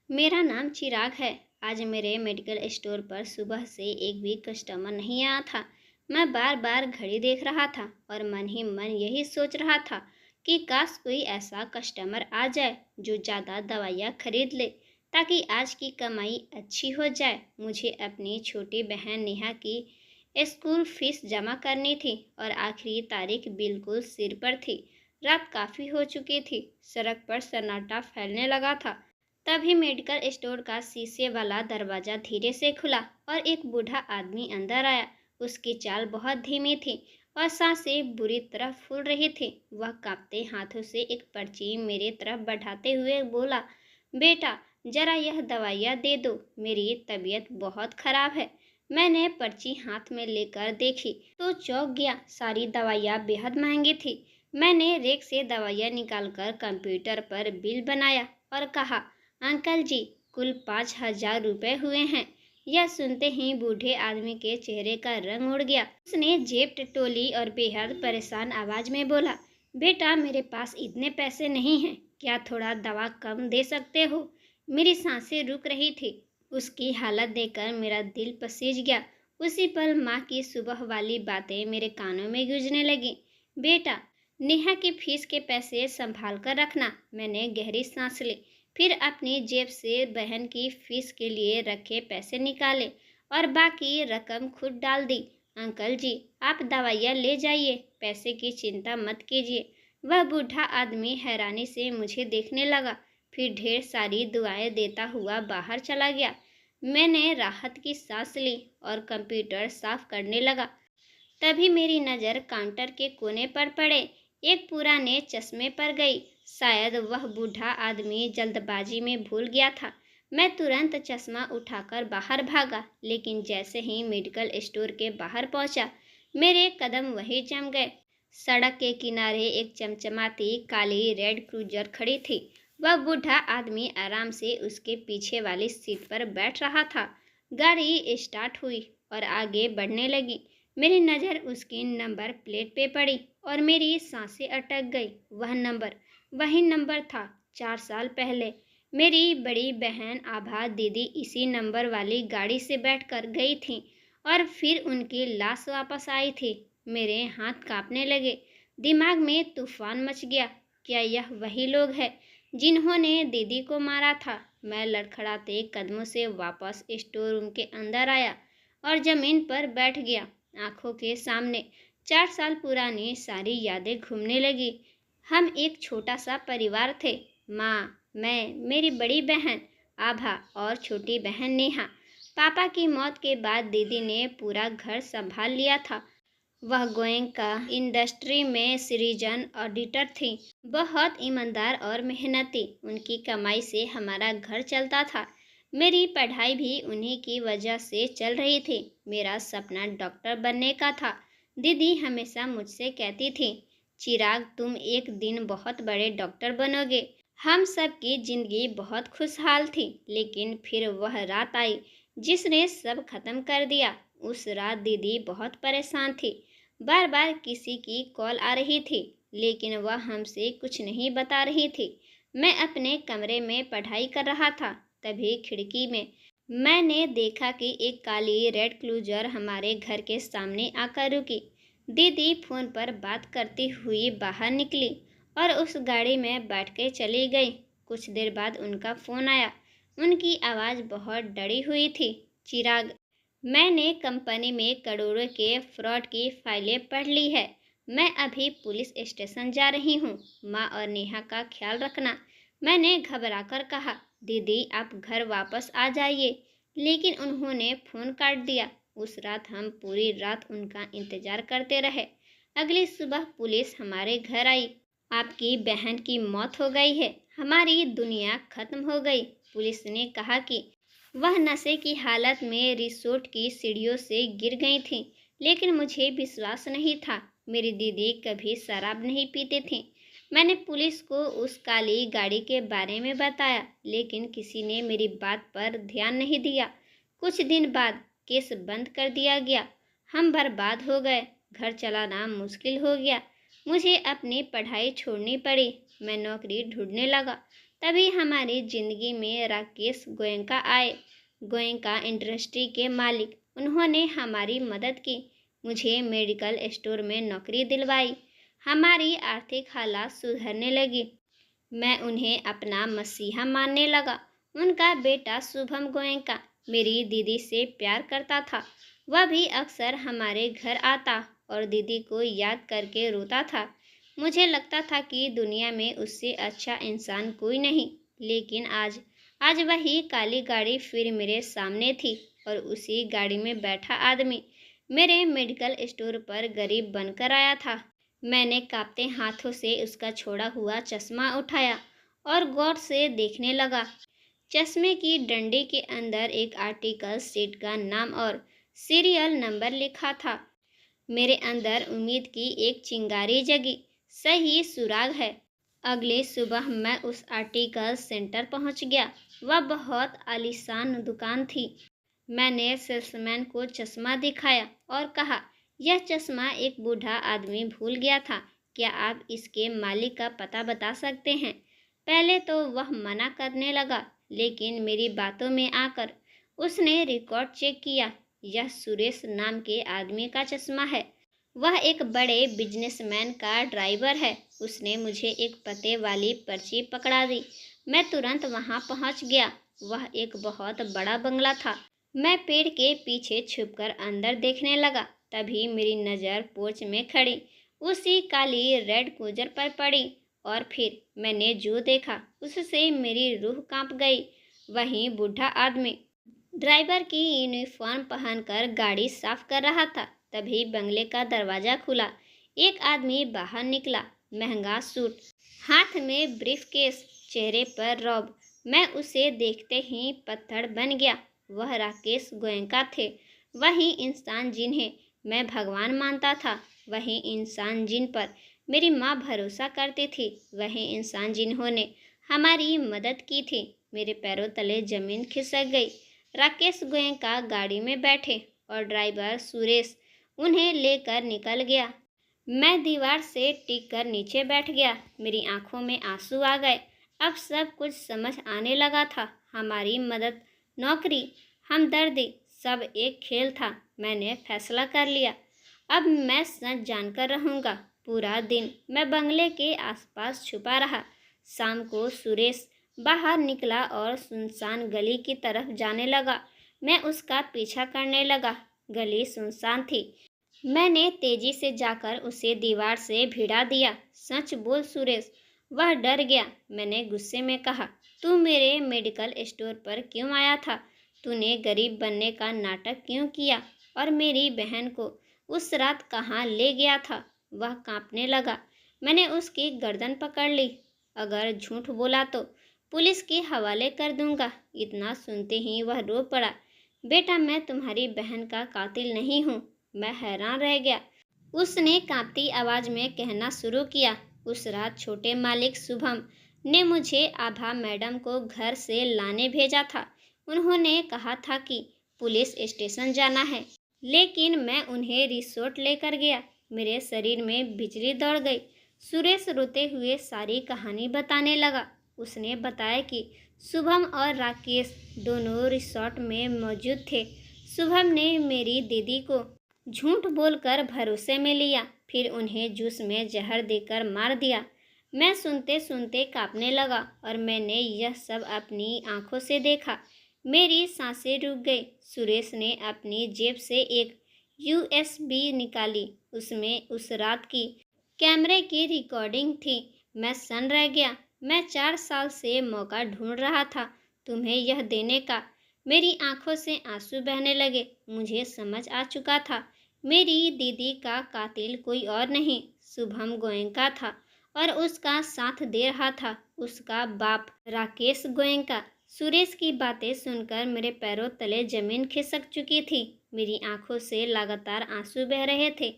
मेरा नाम चिराग है। आज मेरे मेडिकल स्टोर पर सुबह से एक भी कस्टमर नहीं आया था। मैं बार बार घड़ी देख रहा था और मन ही मन यही सोच रहा था कि काश कोई ऐसा कस्टमर आ जाए जो ज़्यादा दवाइयाँ खरीद ले, ताकि आज की कमाई अच्छी हो जाए। मुझे अपनी छोटी बहन नेहा की स्कूल फीस जमा करनी थी और आखिरी तारीख बिल्कुल सिर पर थी। रात काफ़ी हो चुकी थी। सड़क पर सन्नाटा फैलने लगा था। तभी मेडिकल स्टोर का शीशे वाला दरवाजा धीरे से खुला और एक बूढ़ा आदमी अंदर आया। उसकी चाल बहुत धीमी थी और सांसें बुरी तरह फूल रही थी। वह कांपते हाथों से एक पर्ची मेरी तरफ बढ़ाते हुए बोला, बेटा जरा यह दवाइयाँ दे दो, मेरी तबीयत बहुत खराब है। मैंने पर्ची हाथ में लेकर देखी तो चौंक गया। सारी दवाइयाँ बेहद महंगी थी। मैंने रेक से दवाइयाँ निकालकर कंप्यूटर पर बिल बनाया और कहा, अंकल जी, कुल 5,000 रुपये हुए हैं। यह सुनते ही बूढ़े आदमी के चेहरे का रंग उड़ गया। उसने जेब टटोली और बेहद परेशान आवाज में बोला, बेटा मेरे पास इतने पैसे नहीं हैं, क्या थोड़ा दवा कम दे सकते हो? मेरी सांसें रुक रही थी। उसकी हालत देखकर मेरा दिल पसीज गया। उसी पल माँ की सुबह वाली बातें मेरे कानों में गूंजने लगी। बेटा, नेहा की फीस के पैसे संभाल कर रखना। मैंने गहरी सांस ली, फिर अपनी जेब से बहन की फीस के लिए रखे पैसे निकाले और बाकी रकम खुद डाल दी। अंकल जी, आप दवाइयाँ ले जाइए, पैसे की चिंता मत कीजिए। वह बूढ़ा आदमी हैरानी से मुझे देखने लगा, फिर ढेर सारी दुआएं देता हुआ बाहर चला गया। मैंने राहत की सांस ली और कंप्यूटर साफ करने लगा। तभी मेरी नज़र काउंटर के कोने पर पड़े एक पुराने चश्मे पर गई। शायद वह बूढ़ा आदमी जल्दबाजी में भूल गया था। मैं तुरंत चश्मा उठाकर बाहर भागा, लेकिन जैसे ही मेडिकल स्टोर के बाहर पहुंचा, मेरे कदम वहीं जम गए। सड़क के किनारे एक चमचमाती काली रेड क्रूजर खड़ी थी। वह बूढ़ा आदमी आराम से उसके पीछे वाली सीट पर बैठ रहा था। गाड़ी स्टार्ट हुई और आगे बढ़ने लगी। मेरी नज़र उसकी नंबर प्लेट पे पड़ी और मेरी सांसें अटक गई। वह नंबर वही नंबर था 4 साल पहले। मेरी बड़ी बहन आभा दीदी इसी नंबर वाली गाड़ी से बैठकर गई थी और फिर उनकी लाश वापस आई थी। मेरे हाथ कांपने लगे, दिमाग में तूफान मच गया। क्या यह वही लोग हैं जिन्होंने दीदी को मारा था? मैं लड़खड़ाते कदमों से वापस स्टोर रूम के अंदर आया और जमीन पर बैठ गया। आंखों के सामने 4 साल पुरानी सारी यादें घूमने लगी। हम एक छोटा सा परिवार थे। माँ, मैं, मेरी बड़ी बहन आभा और छोटी बहन नेहा। पापा की मौत के बाद दीदी ने पूरा घर संभाल लिया था। वह गोयनका इंडस्ट्री में सीजन ऑडिटर थी। बहुत ईमानदार और मेहनती। उनकी कमाई से हमारा घर चलता था। मेरी पढ़ाई भी उन्हीं की वजह से चल रही थी। मेरा सपना डॉक्टर बनने का था। दीदी हमेशा मुझसे कहती थी, चिराग तुम एक दिन बहुत बड़े डॉक्टर बनोगे। हम सब की जिंदगी बहुत खुशहाल थी, लेकिन फिर वह रात आई जिसने सब खत्म कर दिया। उस रात दीदी बहुत परेशान थी। बार बार किसी की कॉल आ रही थी, लेकिन वह हमसे कुछ नहीं बता रही थी। मैं अपने कमरे में पढ़ाई कर रहा था। तभी खिड़की में मैंने देखा कि एक काली रेड क्रूजर हमारे घर के सामने आकर रुकी। दीदी फोन पर बात करती हुई बाहर निकली और उस गाड़ी में बैठ के चली गई। कुछ देर बाद उनका फ़ोन आया। उनकी आवाज़ बहुत डरी हुई थी। चिराग, मैंने कंपनी में करोड़ों के फ्रॉड की फाइलें पढ़ ली है। मैं अभी पुलिस स्टेशन जा रही हूँ। माँ और नेहा का ख्याल रखना। मैंने घबराकर कहा, दीदी आप घर वापस आ जाइए। लेकिन उन्होंने फ़ोन काट दिया। उस रात हम पूरी रात उनका इंतज़ार करते रहे। अगली सुबह पुलिस हमारे घर आई। आपकी बहन की मौत हो गई है, हमारी दुनिया खत्म हो गई। पुलिस ने कहा कि वह नशे की हालत में रिसोर्ट की सीढ़ियों से गिर गई थी, लेकिन मुझे विश्वास नहीं था। मेरी दीदी कभी शराब नहीं पीते थे। मैंने पुलिस को उस काली गाड़ी के बारे में बताया, लेकिन किसी ने मेरी बात पर ध्यान नहीं दिया। कुछ दिन बाद केस बंद कर दिया गया। हम बर्बाद हो गए। घर चलाना मुश्किल हो गया। मुझे अपनी पढ़ाई छोड़नी पड़ी। मैं नौकरी ढूंढने लगा तभी हमारी जिंदगी में राकेश गोयनका आए। गोयनका इंडस्ट्री के मालिक। उन्होंने हमारी मदद की, मुझे मेडिकल स्टोर में नौकरी दिलवाई, हमारी आर्थिक हालात सुधरने लगी। मैं उन्हें अपना मसीहा मानने लगा। उनका बेटा शुभम गोयनका मेरी दीदी से प्यार करता था। वह भी अक्सर हमारे घर आता और दीदी को याद करके रोता था। मुझे लगता था कि दुनिया में उससे अच्छा इंसान कोई नहीं। लेकिन आज आज वही काली गाड़ी फिर मेरे सामने थी और उसी गाड़ी में बैठा आदमी मेरे मेडिकल स्टोर पर गरीब बनकर आया था। मैंने कांपते हाथों से उसका छोड़ा हुआ चश्मा उठाया और गौर से देखने लगा। चश्मे की डंडी के अंदर एक आर्टिकल सीट का नाम और सीरियल नंबर लिखा था। मेरे अंदर उम्मीद की एक चिंगारी जगी। सही सुराग है। अगली सुबह मैं उस आर्टिकल सेंटर पहुंच गया। वह बहुत आलीशान दुकान थी। मैंने सेल्समैन को चश्मा दिखाया और कहा, यह चश्मा एक बूढ़ा आदमी भूल गया था। क्या आप इसके मालिक का पता बता सकते हैं? पहले तो वह मना करने लगा, लेकिन मेरी बातों में आकर उसने रिकॉर्ड चेक किया। यह सुरेश नाम के आदमी का चश्मा है। वह एक बड़े बिजनेसमैन का ड्राइवर है। उसने मुझे एक पते वाली पर्ची पकड़ा दी। मैं तुरंत वहां पहुंच गया। वह एक बहुत बड़ा बंगला था। मैं पेड़ के पीछे छुपकर अंदर देखने लगा। तभी मेरी नज़र पोर्च में खड़ी उसी काली रेड क्रूजर पर पड़ी और फिर मैंने जो देखा उससे मेरी रूह कांप गई। वहीं बूढ़ा आदमी ड्राइवर की यूनिफॉर्म पहनकर गाड़ी साफ कर रहा था। तभी बंगले का दरवाज़ा खुला। एक आदमी बाहर निकला, महंगा सूट, हाथ में ब्रीफकेस, चेहरे पर रौब। मैं उसे देखते ही पत्थर बन गया। वह राकेश गोयनका थे। वही इंसान जिन्हें मैं भगवान मानता था, वही इंसान जिन पर मेरी माँ भरोसा करती थी, वही इंसान जिन्होंने हमारी मदद की थी। मेरे पैरों तले जमीन खिसक गई। राकेश गोयनका गाड़ी में बैठे और ड्राइवर सुरेश उन्हें लेकर निकल गया। मैं दीवार से टिक कर नीचे बैठ गया। मेरी आंखों में आंसू आ गए। अब सब कुछ समझ आने लगा था। हमारी मदद, नौकरी, हमदर्दी, सब एक खेल था। मैंने फैसला कर लिया। अब मैं सच जानकर रहूँगा। पूरा दिन मैं बंगले के आसपास छुपा रहा। शाम को सुरेश बाहर निकला और सुनसान गली की तरफ जाने लगा। मैं उसका पीछा करने लगा। गली सुनसान थी। मैंने तेजी से जाकर उसे दीवार से भिड़ा दिया। सच बोल सुरेश। वह डर गया। मैंने गुस्से में कहा, तू मेरे मेडिकल स्टोर पर क्यों आया था? तूने गरीब बनने का नाटक क्यों किया? और मेरी बहन को उस रात कहाँ ले गया था? वह कांपने लगा। मैंने उसकी गर्दन पकड़ ली। अगर झूठ बोला तो पुलिस के हवाले कर दूंगा। इतना सुनते ही वह रो पड़ा। बेटा, मैं तुम्हारी बहन का कातिल नहीं हूँ। मैं हैरान रह गया। उसने कांपती आवाज में कहना शुरू किया, उस रात छोटे मालिक शुभम ने मुझे आभा मैडम को घर से लाने भेजा था। उन्होंने कहा था कि पुलिस स्टेशन जाना है, लेकिन मैं उन्हें रिसोर्ट लेकर गया। मेरे शरीर में बिजली दौड़ गई। सुरेश रोते हुए सारी कहानी बताने लगा। उसने बताया कि शुभम और राकेश दोनों रिसोर्ट में मौजूद थे। शुभम ने मेरी दीदी को झूठ बोलकर भरोसे में लिया, फिर उन्हें जूस में जहर देकर मार दिया। मैं सुनते सुनते कांपने लगा और मैंने यह सब अपनी आंखों से देखा। मेरी सांसें रुक गई। सुरेश ने अपनी जेब से एक यूएसबी निकाली। उसमें उस रात की कैमरे की रिकॉर्डिंग थी। मैं सन्न रह गया। मैं 4 साल से मौका ढूंढ रहा था तुम्हें यह देने का। मेरी आंखों से आंसू बहने लगे। मुझे समझ आ चुका था, मेरी दीदी का कातिल कोई और नहीं, शुभम गोयनका था और उसका साथ दे रहा था उसका बाप राकेश गोयनका। सुरेश की बातें सुनकर मेरे पैरों तले जमीन खिसक चुकी थी। मेरी आंखों से लगातार आंसू बह रहे थे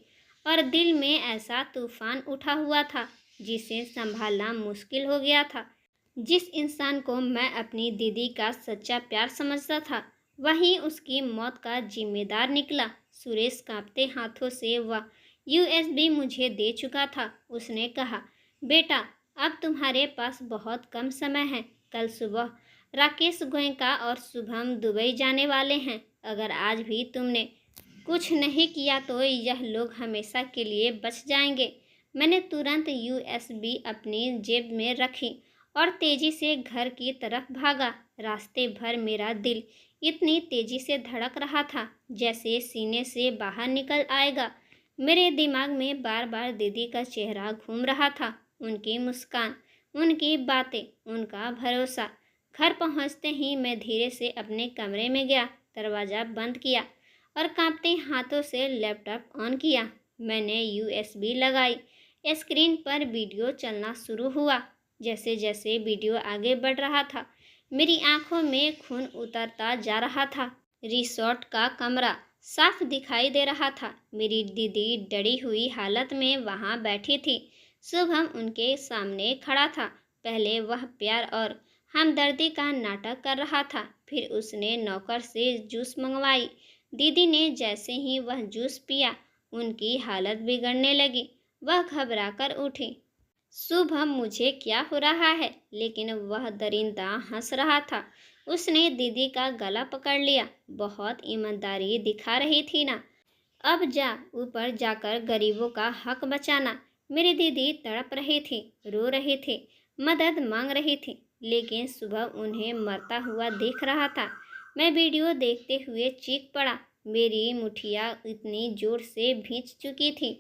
और दिल में ऐसा तूफान उठा हुआ था जिसे संभालना मुश्किल हो गया था। जिस इंसान को मैं अपनी दीदी का सच्चा प्यार समझता था, वही उसकी मौत का जिम्मेदार निकला। सुरेश कांपते हाथों से वह यूएसबी मुझे दे चुका था। उसने कहा, बेटा, अब तुम्हारे पास बहुत कम समय है। कल सुबह राकेश गोयनका और शुभम दुबई जाने वाले हैं। अगर आज भी तुमने कुछ नहीं किया तो यह लोग हमेशा के लिए बच जाएंगे। मैंने तुरंत यूएसबी अपनी जेब में रखी और तेजी से घर की तरफ भागा। रास्ते भर मेरा दिल इतनी तेजी से धड़क रहा था जैसे सीने से बाहर निकल आएगा। मेरे दिमाग में बार बार दीदी का चेहरा घूम रहा था, उनकी मुस्कान, उनकी बातें, उनका भरोसा। घर पहुंचते ही मैं धीरे से अपने कमरे में गया, दरवाज़ा बंद किया और कांपते हाथों से लैपटॉप ऑन किया। मैंने यूएसबी लगाई। स्क्रीन पर वीडियो चलना शुरू हुआ। जैसे जैसे वीडियो आगे बढ़ रहा था, मेरी आंखों में खून उतरता जा रहा था। रिसोर्ट का कमरा साफ दिखाई दे रहा था। मेरी दीदी डरी हुई हालत में वहां बैठी थी। शुभम उनके सामने खड़ा था। पहले वह प्यार और हमदर्दी का नाटक कर रहा था, फिर उसने नौकर से जूस मंगवाई। दीदी ने जैसे ही वह जूस पिया, उनकी हालत बिगड़ने लगी। वह घबराकर उठी। शुभम, मुझे क्या हो रहा है? लेकिन वह दरिंदा हंस रहा था। उसने दीदी का गला पकड़ लिया। बहुत ईमानदारी दिखा रही थी ना। अब जा, ऊपर जाकर गरीबों का हक बचाना। मेरी दीदी तड़प रही थी, रो रही थी, मदद मांग रही थी, लेकिन सुबह उन्हें मरता हुआ देख रहा था। मैं वीडियो देखते हुए चीख पड़ा। मेरी मुठियाँ इतनी जोर से भींच चुकी थी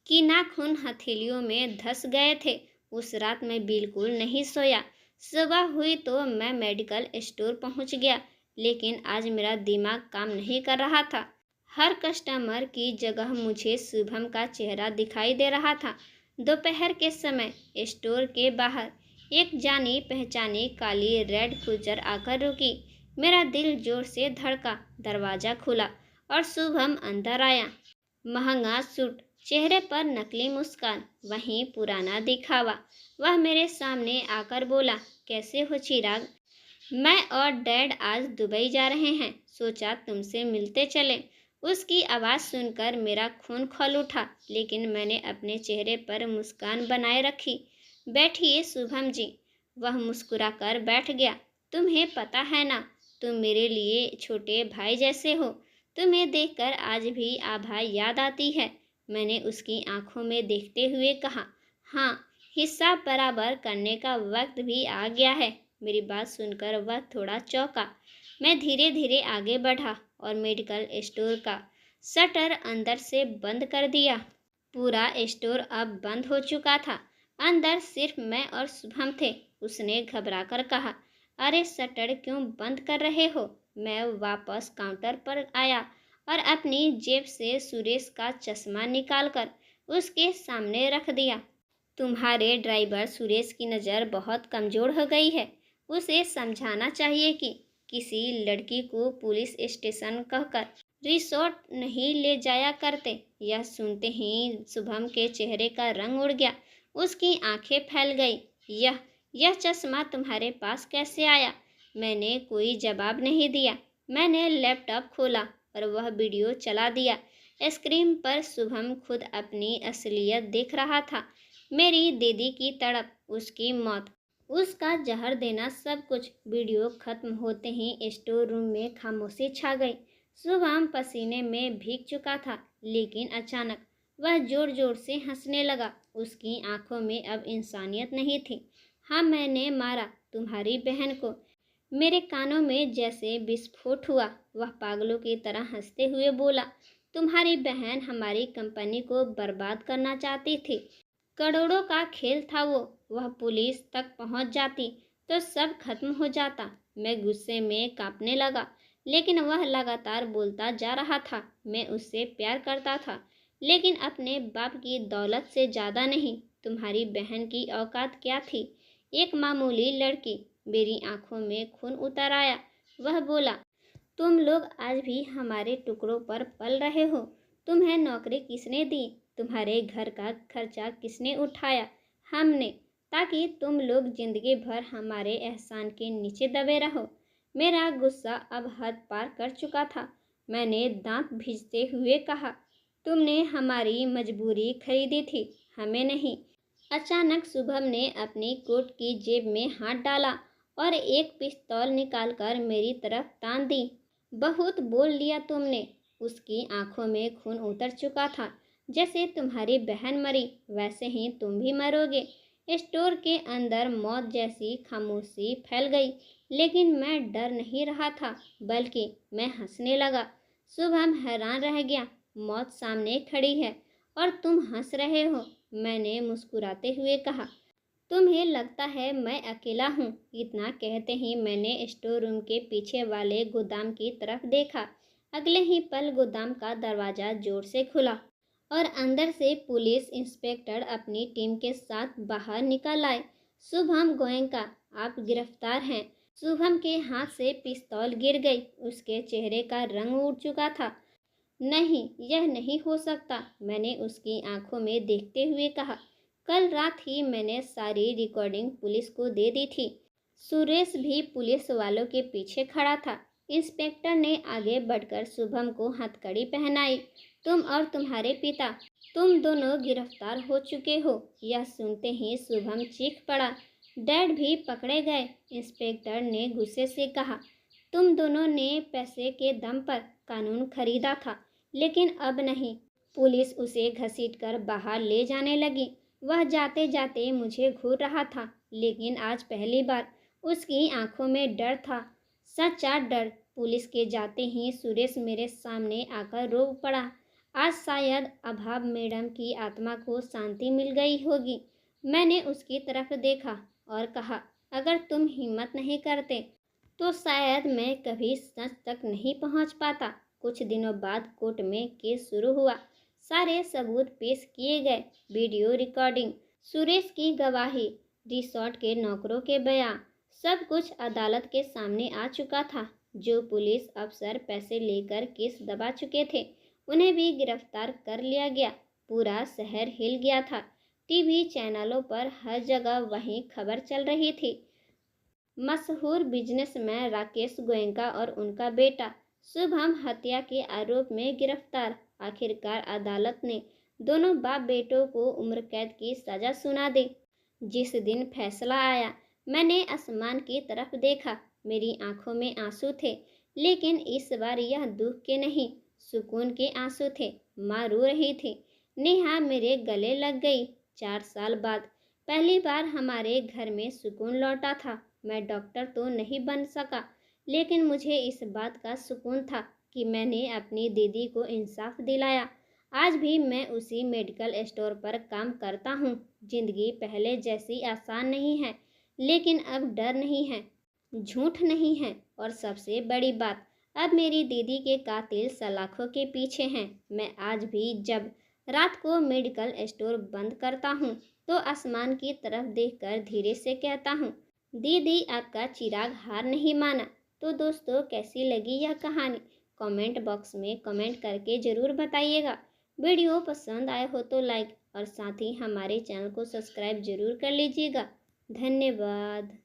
कि नाखून हथेलियों में धंस गए थे। उस रात मैं बिल्कुल नहीं सोया। सुबह हुई तो मैं मेडिकल स्टोर पहुंच गया, लेकिन आज मेरा दिमाग काम नहीं कर रहा था। हर कस्टमर की जगह मुझे शुभम का चेहरा दिखाई दे रहा था। दोपहर के समय स्टोर के बाहर एक जानी पहचानी काली रेड क्रूजर आकर रुकी। मेरा दिल जोर से धड़का। दरवाज़ा खुला और शुभम अंदर आया। महंगा सूट, चेहरे पर नकली मुस्कान, वहीं पुराना दिखावा। वह मेरे सामने आकर बोला, कैसे हो चिराग? मैं और डैड आज दुबई जा रहे हैं, सोचा तुमसे मिलते चले। उसकी आवाज़ सुनकर मेरा खून खौल उठा, लेकिन मैंने अपने चेहरे पर मुस्कान बनाए रखी। बैठिए शुभम जी। वह मुस्कुराकर बैठ गया। तुम्हें पता है ना, तुम मेरे लिए छोटे भाई जैसे हो। तुम्हें देखकर आज भी आभा याद आती है। मैंने उसकी आंखों में देखते हुए कहा, हाँ, हिसाब बराबर करने का वक्त भी आ गया है। मेरी बात सुनकर वह थोड़ा चौंका। मैं धीरे धीरे आगे बढ़ा और मेडिकल स्टोर का शटर अंदर से बंद कर दिया। पूरा स्टोर अब बंद हो चुका था। अंदर सिर्फ मैं और शुभम थे। उसने घबराकर कहा, अरे शटर क्यों बंद कर रहे हो? मैं वापस काउंटर पर आया और अपनी जेब से सुरेश का चश्मा निकालकर उसके सामने रख दिया। तुम्हारे ड्राइवर सुरेश की नज़र बहुत कमज़ोर हो गई है। उसे समझाना चाहिए कि किसी लड़की को पुलिस स्टेशन कहकर रिसोर्ट नहीं ले जाया करते। यह सुनते ही शुभम के चेहरे का रंग उड़ गया। उसकी आंखें फैल गई। यह चश्मा तुम्हारे पास कैसे आया? मैंने कोई जवाब नहीं दिया। मैंने लैपटॉप खोला और वह वीडियो चला दिया। स्क्रीन पर शुभम खुद अपनी असलियत देख रहा था। मेरी दीदी की तड़प, उसकी मौत, उसका जहर देना, सब कुछ। वीडियो खत्म होते ही स्टोर रूम में खामोशी छा गई। शुभम पसीने में भीग चुका था, लेकिन अचानक वह जोर जोर से हंसने लगा। उसकी आंखों में अब इंसानियत नहीं थी। हाँ, मैंने मारा तुम्हारी बहन को। मेरे कानों में जैसे विस्फोट हुआ। वह पागलों की तरह हंसते हुए बोला, तुम्हारी बहन हमारी कंपनी को बर्बाद करना चाहती थी। करोड़ों का खेल था वो। वह पुलिस तक पहुंच जाती तो सब खत्म हो जाता। मैं गुस्से में कांपने लगा, लेकिन वह लगातार बोलता जा रहा था। मैं उससे प्यार करता था, लेकिन अपने बाप की दौलत से ज़्यादा नहीं। तुम्हारी बहन की औकात क्या थी? एक मामूली लड़की। मेरी आंखों में खून उतर आया। वह बोला, तुम लोग आज भी हमारे टुकड़ों पर पल रहे हो। तुम्हें नौकरी किसने दी? तुम्हारे घर का खर्चा किसने उठाया? हमने, ताकि तुम लोग जिंदगी भर हमारे एहसान के नीचे दबे रहो। मेरा गुस्सा अब हद पार कर चुका था। मैंने दांत भींचते हुए कहा, तुमने हमारी मजबूरी खरीदी थी, हमें नहीं। अचानक शुभम ने अपनी कोट की जेब में हाथ डाला और एक पिस्तौल निकालकर मेरी तरफ तान दी। बहुत बोल लिया तुमने। उसकी आंखों में खून उतर चुका था। जैसे तुम्हारी बहन मरी वैसे ही तुम भी मरोगे। स्टोर के अंदर मौत जैसी खामोशी फैल गई, लेकिन मैं डर नहीं रहा था, बल्कि मैं हंसने लगा। शुभम हैरान रह गया। मौत सामने खड़ी है और तुम हंस रहे हो। मैंने मुस्कुराते हुए कहा, तुम्हें लगता है मैं अकेला हूँ। इतना कहते ही मैंने स्टोर रूम के पीछे वाले गोदाम की तरफ देखा। अगले ही पल गोदाम का दरवाज़ा जोर से खुला और अंदर से पुलिस इंस्पेक्टर अपनी टीम के साथ बाहर निकल आए। शुभम गोयनका, आप गिरफ्तार हैं। शुभम के हाथ से पिस्तौल गिर गई। उसके चेहरे का रंग उड़ चुका था। नहीं, यह नहीं हो सकता, मैंने उसकी आंखों में देखते हुए कहा। कल रात ही मैंने सारी रिकॉर्डिंग पुलिस को दे दी थी। सुरेश भी पुलिस वालों के पीछे खड़ा था। इंस्पेक्टर ने आगे बढ़कर शुभम को हथकड़ी पहनाई। तुम और तुम्हारे पिता, तुम दोनों गिरफ्तार हो चुके हो। यह सुनते ही शुभम चीख पड़ा। डैड भी पकड़े गए, इंस्पेक्टर ने गुस्से से कहा। तुम दोनों ने पैसे के दम पर कानून खरीदा था, लेकिन अब नहीं। पुलिस उसे घसीटकर बाहर ले जाने लगी। वह जाते जाते मुझे घूर रहा था, लेकिन आज पहली बार उसकी आंखों में डर था, सच्चा डर। पुलिस के जाते ही सुरेश मेरे सामने आकर रो पड़ा। आज शायद अभाव मैडम की आत्मा को शांति मिल गई होगी। मैंने उसकी तरफ देखा और कहा, अगर तुम हिम्मत नहीं करते तो शायद मैं कभी सच तक नहीं पहुंच पाता। कुछ दिनों बाद कोर्ट में केस शुरू हुआ। सारे सबूत पेश किए गए। वीडियो रिकॉर्डिंग, सुरेश की गवाही, रिसोर्ट के नौकरों के बयान, सब कुछ अदालत के सामने आ चुका था। जो पुलिस अफसर पैसे लेकर केस दबा चुके थे, उन्हें भी गिरफ्तार कर लिया गया। पूरा शहर हिल गया था। टीवी चैनलों पर हर जगह वही खबर चल रही थी। मशहूर बिजनेसमैन राकेश गोयनका और उनका बेटा शुभम हत्या के आरोप में गिरफ्तार। आखिरकार अदालत ने दोनों बाप बेटों को उम्र कैद की सजा सुना दी। जिस दिन फैसला आया, मैंने आसमान की तरफ देखा। मेरी आंखों में आंसू थे, लेकिन इस बार यह दुख के नहीं, सुकून के आंसू थे। माँ रो रही थी। नेहा मेरे गले लग गई। 4 साल बाद पहली बार हमारे घर में सुकून लौटा था। मैं डॉक्टर तो नहीं बन सका, लेकिन मुझे इस बात का सुकून था कि मैंने अपनी दीदी को इंसाफ दिलाया। आज भी मैं उसी मेडिकल स्टोर पर काम करता हूँ। जिंदगी पहले जैसी आसान नहीं है, लेकिन अब डर नहीं है, झूठ नहीं है, और सबसे बड़ी बात, अब मेरी दीदी के कातिल सलाखों के पीछे हैं। मैं आज भी जब रात को मेडिकल स्टोर बंद करता हूँ, तो आसमान की तरफ देखकर धीरे से कहता हूँ, दीदी आपका चिराग हार नहीं माना। तो दोस्तों, कैसी लगी यह कहानी? कमेंट बॉक्स में कमेंट करके ज़रूर बताइएगा। वीडियो पसंद आए हो तो लाइक और साथ ही हमारे चैनल को सब्सक्राइब जरूर कर लीजिएगा। धन्यवाद।